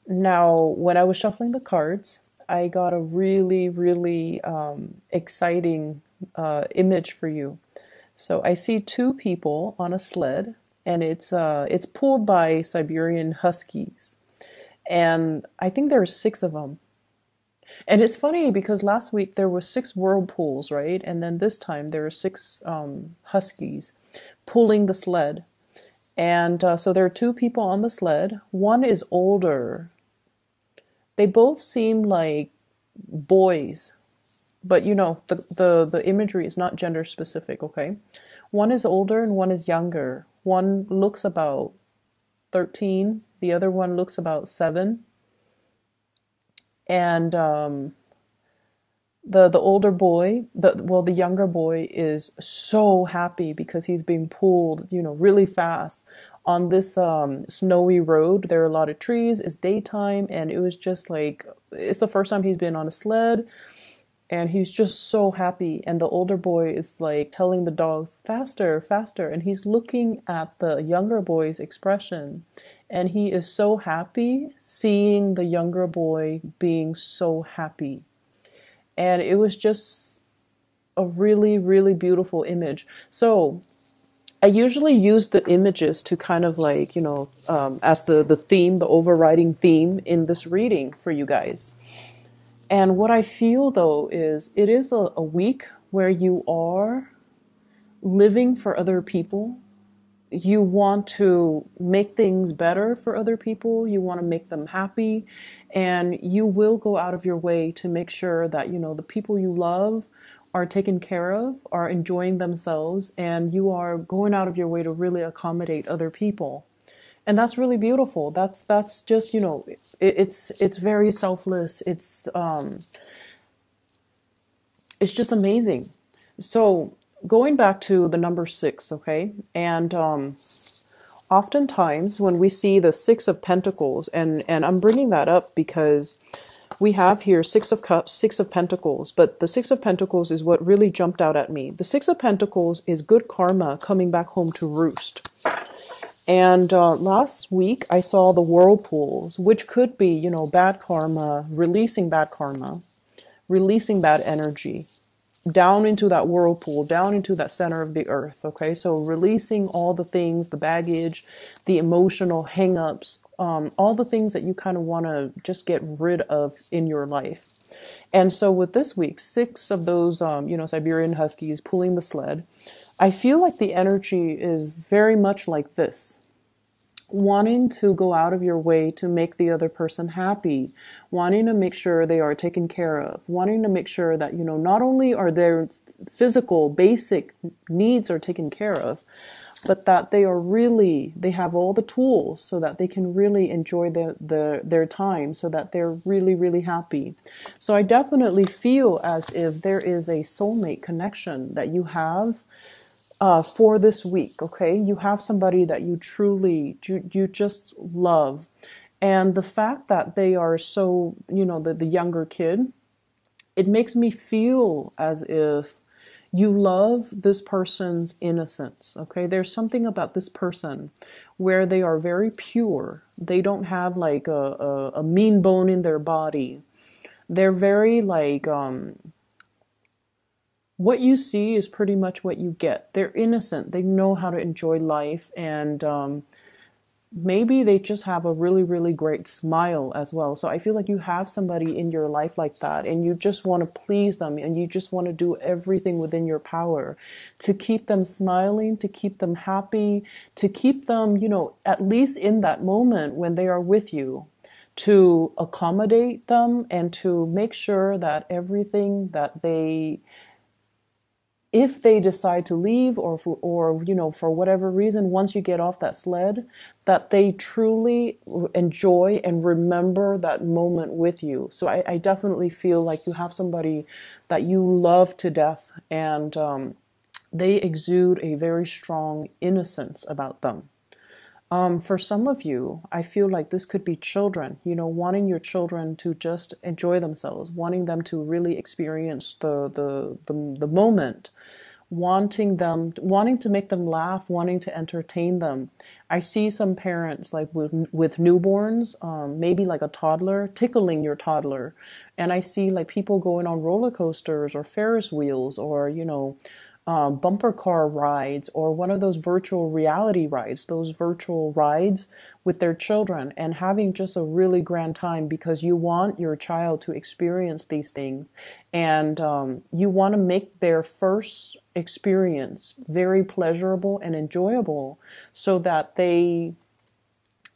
Now, when I was shuffling the cards, I got a really, really exciting image for you. So I see two people on a sled, and it's pulled by Siberian Huskies, and I think there are six of them. And it's funny because last week there were six whirlpools, right? And then this time there are six Huskies pulling the sled. And so there are two people on the sled. One is older. They both seem like boys, but the imagery is not gender specific, okay? One is older and one is younger. One looks about 13, the other one looks about 7. And the older boy, the younger boy is so happy because he's being pulled, really fast on this snowy road. There are a lot of trees. It's daytime, and it was just like it's the first time he's been on a sled, and he's just so happy. And the older boy is like telling the dogs, faster, faster, and he's looking at the younger boy's expression, and he is so happy seeing the younger boy being so happy. And it was just a really, really beautiful image. So I usually use the images to kind of like, as the theme, the overriding theme in this reading for you guys. And what I feel though is it is a week where you are living for other people. You want to make things better for other people. You want to make them happy. And you will go out of your way to make sure that, the people you love are taken care of, are enjoying themselves, and you are going out of your way to really accommodate other people. And that's really beautiful. That's just, it's very selfless. It's just amazing. So going back to the number 6, okay? And oftentimes when we see the 6 of Pentacles, and I'm bringing that up because we have here 6 of Cups, 6 of Pentacles, but the 6 of Pentacles is what really jumped out at me. The 6 of Pentacles is good karma coming back home to roost. And last week I saw the whirlpools, which could be, bad karma, releasing bad energy down into that whirlpool, down into that center of the earth. Okay, so releasing all the things, the baggage, the emotional hangups, all the things that you kind of want to just get rid of in your life. And so with this week, 6 of those, Siberian Huskies pulling the sled, I feel like the energy is very much like this: wanting to go out of your way to make the other person happy, wanting to make sure they are taken care of, wanting to make sure that, not only are their physical basic needs are taken care of, but that they have all the tools so that they can really enjoy their time, so that they're really, really happy. So I definitely feel as if there is a soulmate connection that you have for this week, okay? You have somebody that you truly, you just love. And the fact that they are so, the younger kid, it makes me feel as if you love this person's innocence, okay? There's something about this person where they are very pure. They don't have like a mean bone in their body. They're very like, what you see is pretty much what you get. They're innocent. They know how to enjoy life, and maybe they just have a really, really great smile as well. So I feel like you have somebody in your life like that, and you just want to please them, and you just want to do everything within your power to keep them smiling, to keep them happy, to keep them, at least in that moment when they are with you, to accommodate them and to make sure that everything that if they decide to leave, or for whatever reason, once you get off that sled, that they truly enjoy and remember that moment with you. So I definitely feel like you have somebody that you love to death, and they exude a very strong innocence about them. For some of you, I feel like this could be children, wanting your children to just enjoy themselves, wanting them to really experience the moment, wanting to make them laugh, wanting to entertain them. I see some parents like with newborns, maybe like a toddler, tickling your toddler. And I see like people going on roller coasters or Ferris wheels or, bumper car rides or one of those virtual reality rides, those virtual rides with their children and having just a really grand time because you want your child to experience these things and you want to make their first experience very pleasurable and enjoyable so that they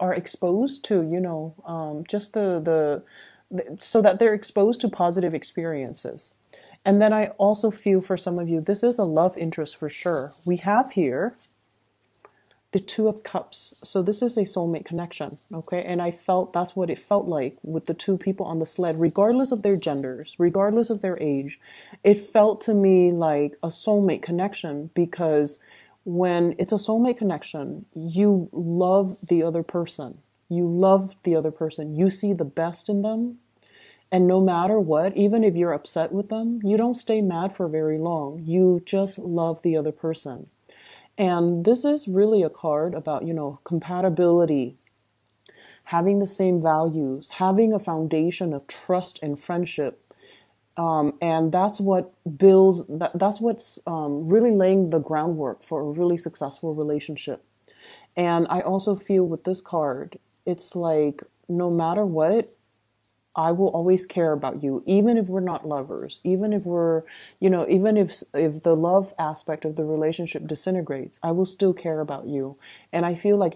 are exposed to, just so that they're exposed to positive experiences. And then I also feel for some of you, this is a love interest for sure. We have here the Two of Cups. So this is a soulmate connection, okay? And I felt that's what it felt like with the two people on the sled, regardless of their genders, regardless of their age. It felt to me like a soulmate connection because when it's a soulmate connection, you love the other person. You love the other person. You see the best in them. And no matter what, even if you're upset with them, you don't stay mad for very long. You just love the other person. And this is really a card about, compatibility, having the same values, having a foundation of trust and friendship. And that's what builds, that's what's really laying the groundwork for a really successful relationship. And I also feel with this card, it's like no matter what, I will always care about you, even if we're not lovers, even if we're, even if the love aspect of the relationship disintegrates, I will still care about you. And I feel like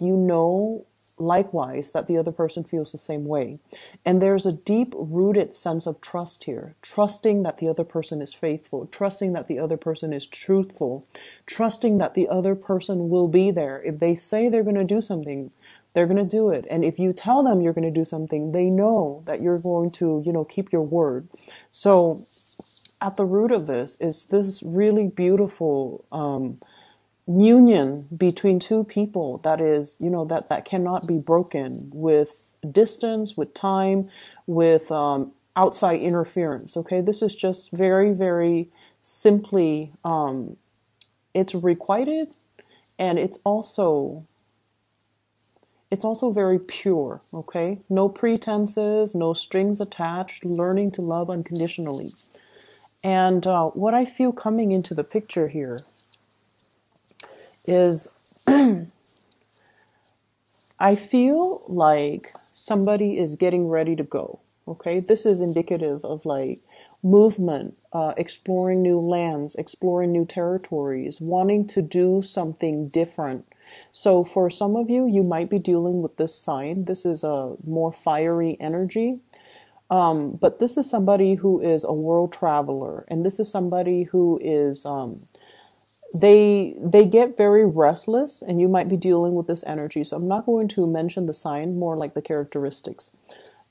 likewise, that the other person feels the same way. And there's a deep rooted sense of trust here, trusting that the other person is faithful, trusting that the other person is truthful, trusting that the other person will be there. If they say they're going to do something, they're going to do it. And if you tell them you're going to do something, they know that you're going to, keep your word. So at the root of this is this really beautiful union between two people that is, that cannot be broken with distance, with time, with outside interference. Okay, this is just very, very simply, it's requited, and it's also very pure, okay? No pretenses, no strings attached, learning to love unconditionally. And what I feel coming into the picture here is I feel like somebody is getting ready to go, okay? This is indicative of like movement, exploring new lands, exploring new territories, wanting to do something different. So for some of you, you might be dealing with this sign. This is a more fiery energy. But this is somebody who is a world traveler. And this is somebody who is, they get very restless, and you might be dealing with this energy. So I'm not going to mention the sign, more like the characteristics.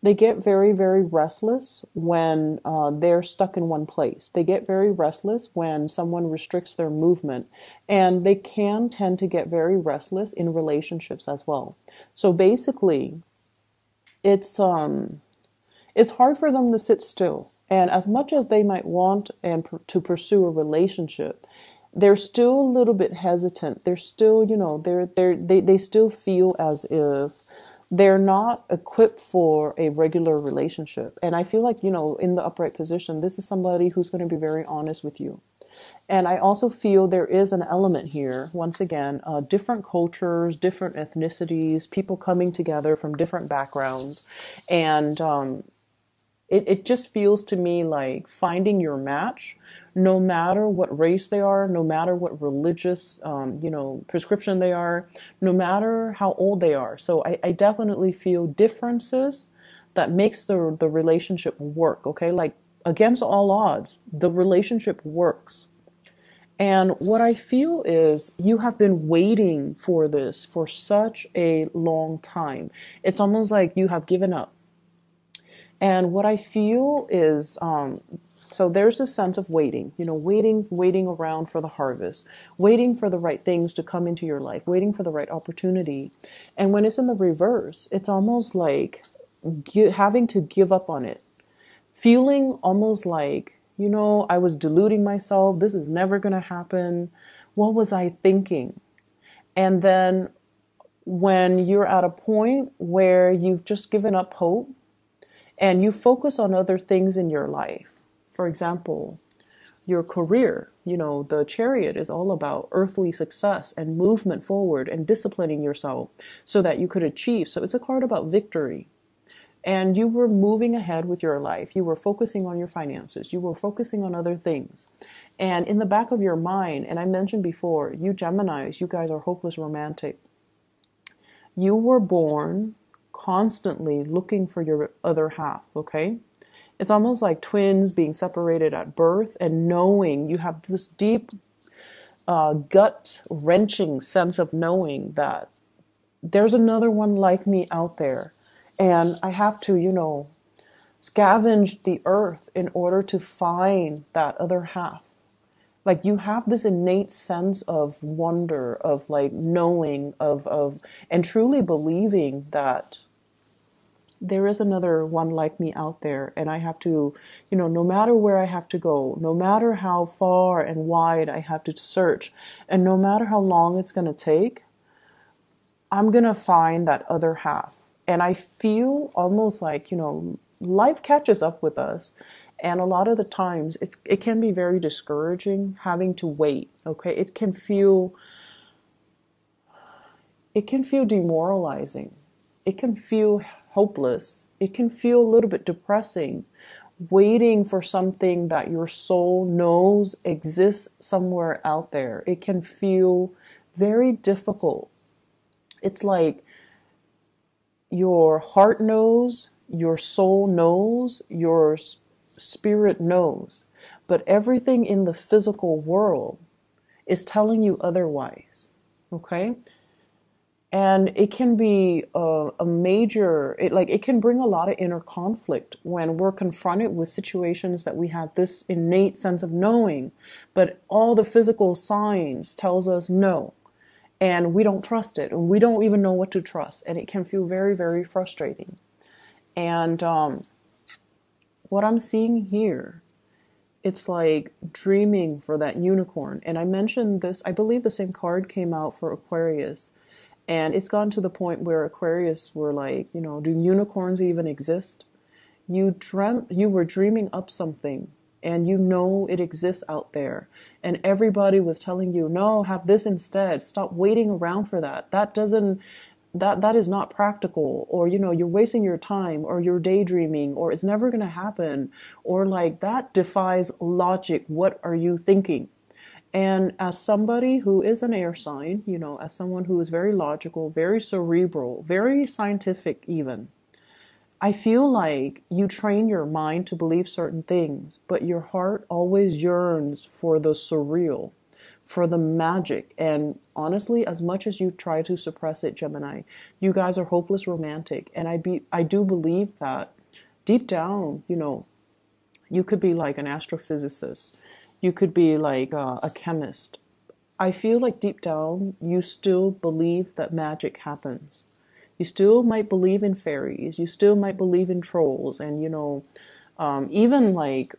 They get very, very restless when they're stuck in one place. They get very restless when someone restricts their movement. And they can tend to get very restless in relationships as well. So basically, it's hard for them to sit still. And as much as they might want to pursue a relationship, they're still a little bit hesitant. They're still, they still feel as if they're not equipped for a regular relationship. And I feel like, in the upright position, this is somebody who's going to be very honest with you. And I also feel there is an element here, once again, different cultures, different ethnicities, people coming together from different backgrounds. And it just feels to me like finding your match, no matter what race they are, no matter what religious, prescription they are, no matter how old they are. So I definitely feel differences that makes the relationship work, okay? Like against all odds, the relationship works. And what I feel is you have been waiting for this for such a long time. It's almost like you have given up. And what I feel is, so there's a sense of waiting, waiting around for the harvest, waiting for the right things to come into your life, waiting for the right opportunity. And when it's in the reverse, it's almost like having to give up on it, feeling almost like You know, I was deluding myself. This is never going to happen. What was I thinking? And then when you're at a point where you've just given up hope and you focus on other things in your life, for example, your career, you know, the chariot is all about earthly success and movement forward and disciplining yourself so that you could achieve. So it's a card about victory. And you were moving ahead with your life. You were focusing on your finances. You were focusing on other things. And in the back of your mind, and I mentioned before, you Geminis, you guys are hopeless romantic. You were born constantly looking for your other half, okay? It's almost like twins being separated at birth and knowing you have this deep, gut-wrenching sense of knowing that there's another one like me out there. And I have to, you know, scavenge the earth in order to find that other half. Like you have this innate sense of wonder, of like knowing, and truly believing that there is another one like me out there. And I have to, you know, no matter where I have to go, no matter how far and wide I have to search, and no matter how long it's going to take, I'm going to find that other half. And I feel almost like, you know, life catches up with us. And a lot of the times it can be very discouraging having to wait. Okay. It can feel demoralizing. It can feel hopeless. It can feel a little bit depressing, waiting for something that your soul knows exists somewhere out there. It can feel very difficult. It's like your heart knows, your soul knows, your spirit knows, but everything in the physical world is telling you otherwise, okay? And it can be a major, it can bring a lot of inner conflict when we're confronted with situations that we have this innate sense of knowing, but all the physical signs tells us no. And we don't trust it, and we don't even know what to trust, and it can feel very, very frustrating. And what I'm seeing here, it's like dreaming for that unicorn. And I mentioned this, I believe the same card came out for Aquarius, and it's gotten to the point where Aquarius were like, you know, do unicorns even exist? You were dreaming up something, and you know it exists out there. And everybody was telling you, no, have this instead. Stop waiting around for that. That is not practical. Or, you know, you're wasting your time, or you're daydreaming, or it's never going to happen. Or like, that defies logic. What are you thinking? And as somebody who is an air sign, you know, as someone who is very logical, very cerebral, very scientific even, I feel like you train your mind to believe certain things, but your heart always yearns for the surreal, for the magic. And honestly, as much as you try to suppress it, Gemini, you guys are hopeless romantic. And I do believe that deep down, you know, you could be like an astrophysicist. You could be like a chemist. I feel like deep down, you still believe that magic happens. You still might believe in fairies. You still might believe in trolls, and, you know, even like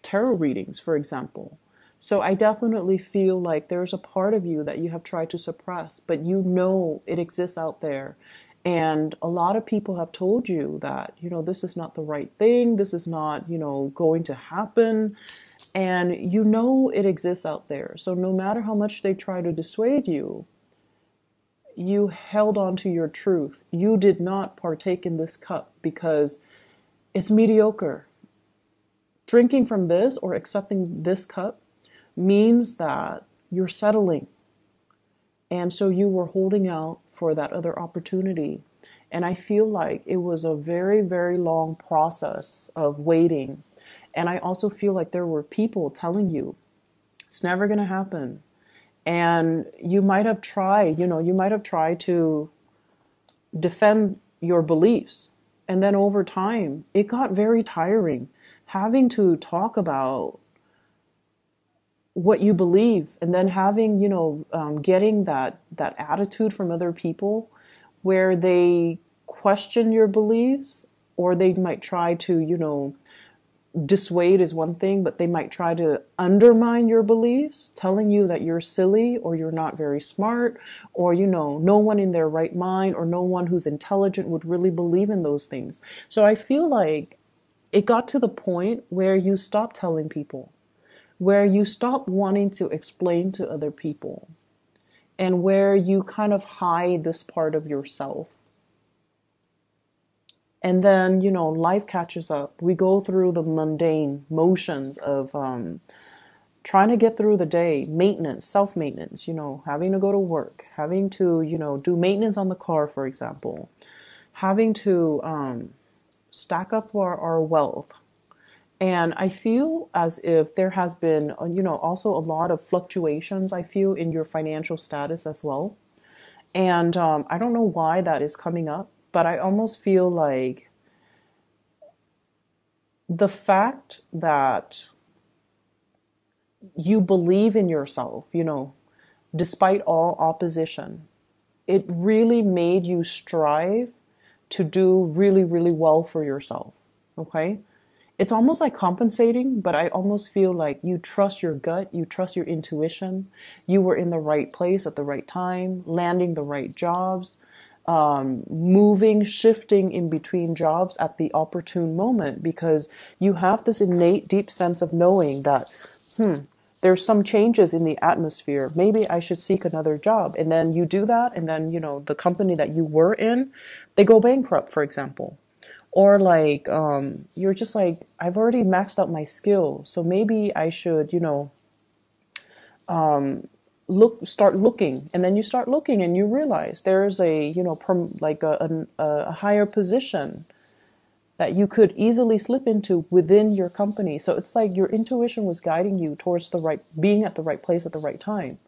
tarot readings, for example. So I definitely feel like there's a part of you that you have tried to suppress, but you know it exists out there. And a lot of people have told you that, you know, this is not the right thing. This is not, you know, going to happen. And you know it exists out there. So no matter how much they try to dissuade you, you held on to your truth. You did not partake in this cup because it's mediocre. Drinking from this or accepting this cup means that you're settling. And so you were holding out for that other opportunity. And I feel like it was a very, very long process of waiting. And I also feel like there were people telling you, it's never going to happen. And you might have tried, you know, you might have tried to defend your beliefs. And then over time, it got very tiring having to talk about what you believe, and then having, you know, getting that attitude from other people where they question your beliefs, or they might try to, you know, dissuade is one thing, but they might try to undermine your beliefs, telling you that you're silly or you're not very smart, or, no one in their right mind or no one who's intelligent would really believe in those things. So I feel like it got to the point where you stop telling people, where you stop wanting to explain to other people, and where you kind of hide this part of yourself. And then, life catches up. We go through the mundane motions of trying to get through the day, maintenance, self-maintenance, having to go to work, having to, do maintenance on the car, for example, having to stack up our wealth. And I feel as if there has been, also a lot of fluctuations, I feel, in your financial status as well. And I don't know why that is coming up, but I almost feel like the fact that you believe in yourself, despite all opposition, it really made you strive to do really, really well for yourself. Okay? It's almost like compensating, but I almost feel like you trust your gut, you trust your intuition, you were in the right place at the right time, landing the right jobs, moving, shifting in between jobs at the opportune moment, because you have this innate deep sense of knowing that, there's some changes in the atmosphere. Maybe I should seek another job. And then you do that, and then, the company that you were in, they go bankrupt, for example. Or like, you're just like, I've already maxed out my skills, so maybe I should, start looking. And then you start looking and you realize there's a, a higher position that you could easily slip into within your company. So it's like your intuition was guiding you towards being at the right place at the right time.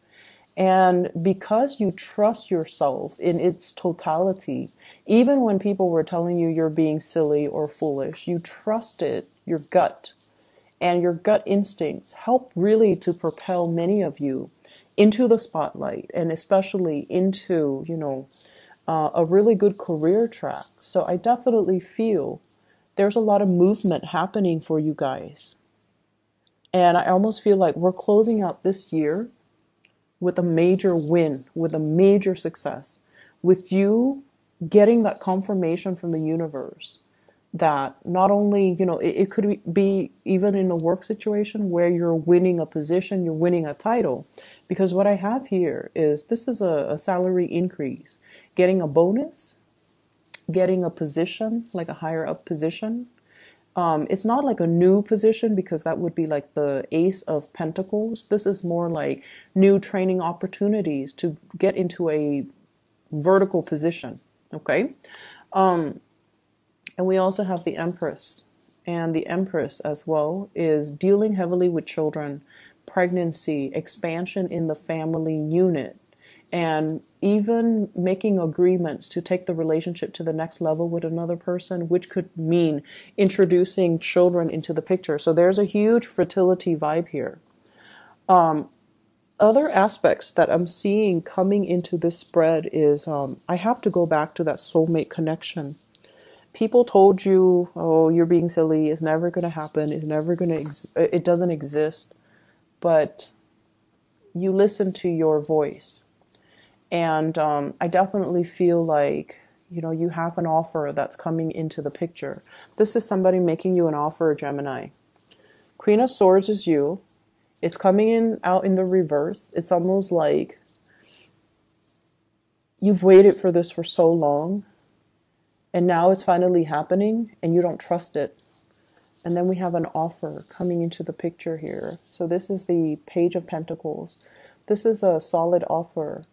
And because you trust yourself in its totality, even when people were telling you you're being silly or foolish, you trusted your gut, and your gut instincts help really to propel many of you into the spotlight, and especially into, a really good career track. So I definitely feel there's a lot of movement happening for you guys. And I almost feel like we're closing out this year with a major win, with a major success, with you getting that confirmation from the universe that not only, it could be even in a work situation where you're winning a position, you're winning a title. Because what I have here is, this is a salary increase, getting a bonus, getting a position, like a higher up position. It's not like a new position, because that would be like the Ace of Pentacles. This is more like new training opportunities to get into a vertical position. Okay. And we also have the Empress. And the Empress as well is dealing heavily with children, pregnancy, expansion in the family unit, and even making agreements to take the relationship to the next level with another person, which could mean introducing children into the picture. So there's a huge fertility vibe here. Other aspects that I'm seeing coming into this spread is, I have to go back to that soulmate connection. People told you, oh, you're being silly, it's never going to happen, it's never going to, it doesn't exist. But you listen to your voice. And I definitely feel like, you have an offer that's coming into the picture. This is somebody making you an offer, Gemini. Queen of Swords is you. It's coming out in the reverse. It's almost like you've waited for this for so long, and now it's finally happening, and you don't trust it. And then we have an offer coming into the picture here. So this is the Page of Pentacles. This is a solid offer.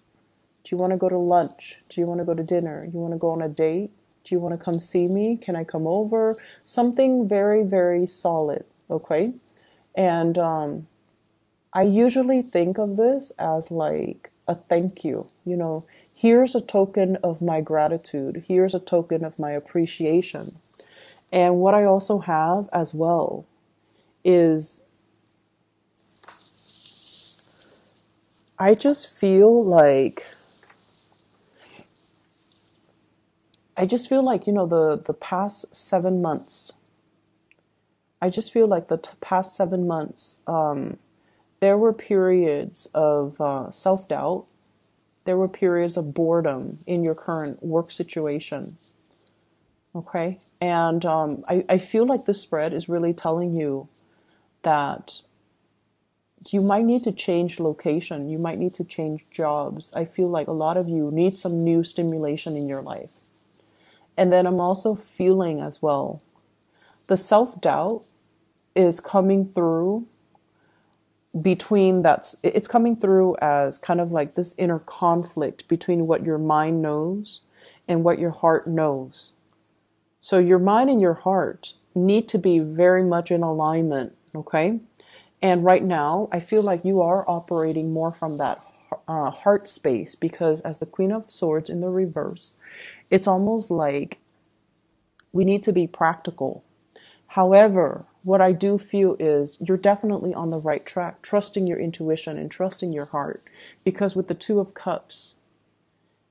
Do you want to go to lunch? Do you want to go to dinner? You want to go on a date? Do you want to come see me? Can I come over? Something very, very solid, okay? And I usually think of this as like a thank you. Here's a token of my gratitude. Here's a token of my appreciation. And what I also have as well is, I just feel like, the past 7 months, I just feel like the past 7 months, there were periods of self-doubt. There were periods of boredom in your current work situation. Okay. And I feel like this spread is really telling you that you might need to change location. You might need to change jobs. I feel like a lot of you need some new stimulation in your life. And then I'm also feeling as well, the self-doubt is coming through it's coming through as kind of like this inner conflict between what your mind knows and what your heart knows. So your mind and your heart need to be very much in alignment, okay? And right now, I feel like you are operating more from that heart space, because as the Queen of Swords in the reverse, it's almost like we need to be practical. However, what I do feel is you're definitely on the right track, trusting your intuition and trusting your heart. Because with the Two of Cups,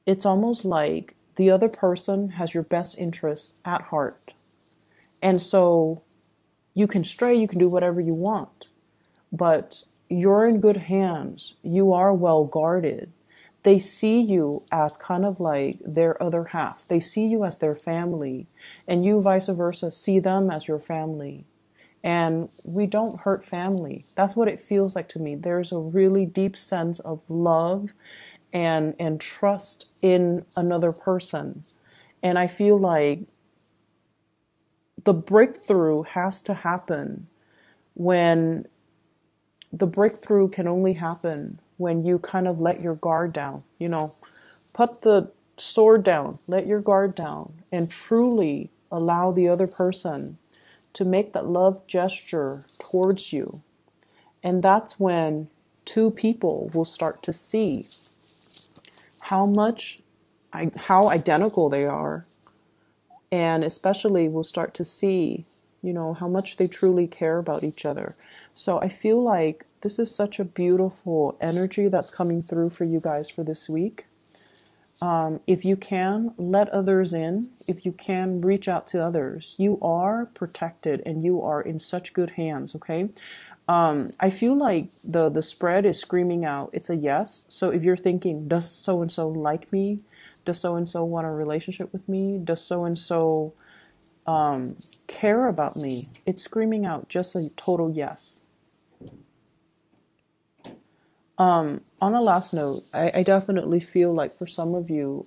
it's almost like the other person has your best interests at heart. And so you can stray, you can do whatever you want, but you're in good hands. You are well guarded. They see you as kind of like their other half. They see you as their family, and you vice versa see them as your family. And we don't hurt family. That's what it feels like to me. There's a really deep sense of love and trust in another person. And I feel like the breakthrough has to happen when the breakthrough can only happen when you kind of let your guard down, put the sword down, let your guard down, and truly allow the other person to make that love gesture towards you. And that's when two people will start to see how identical they are, and especially will start to see, how much they truly care about each other. So I feel like this is such a beautiful energy that's coming through for you guys for this week. If you can, let others in. If you can, reach out to others. You are protected and you are in such good hands, okay? I feel like the spread is screaming out, it's a yes. So if you're thinking, does so-and-so like me? Does so-and-so want a relationship with me? Does so-and-so care about me? It's screaming out just a total yes. On a last note, I definitely feel like for some of you,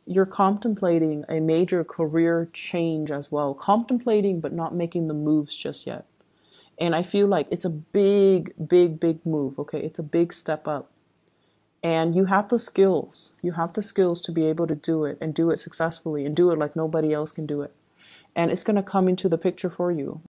you're contemplating a major career change as well. Contemplating, but not making the moves just yet. And I feel like it's a big, big, big move, okay? It's a big step up. And you have the skills. You have the skills to be able to do it and do it successfully and do it like nobody else can do it. And it's going to come into the picture for you.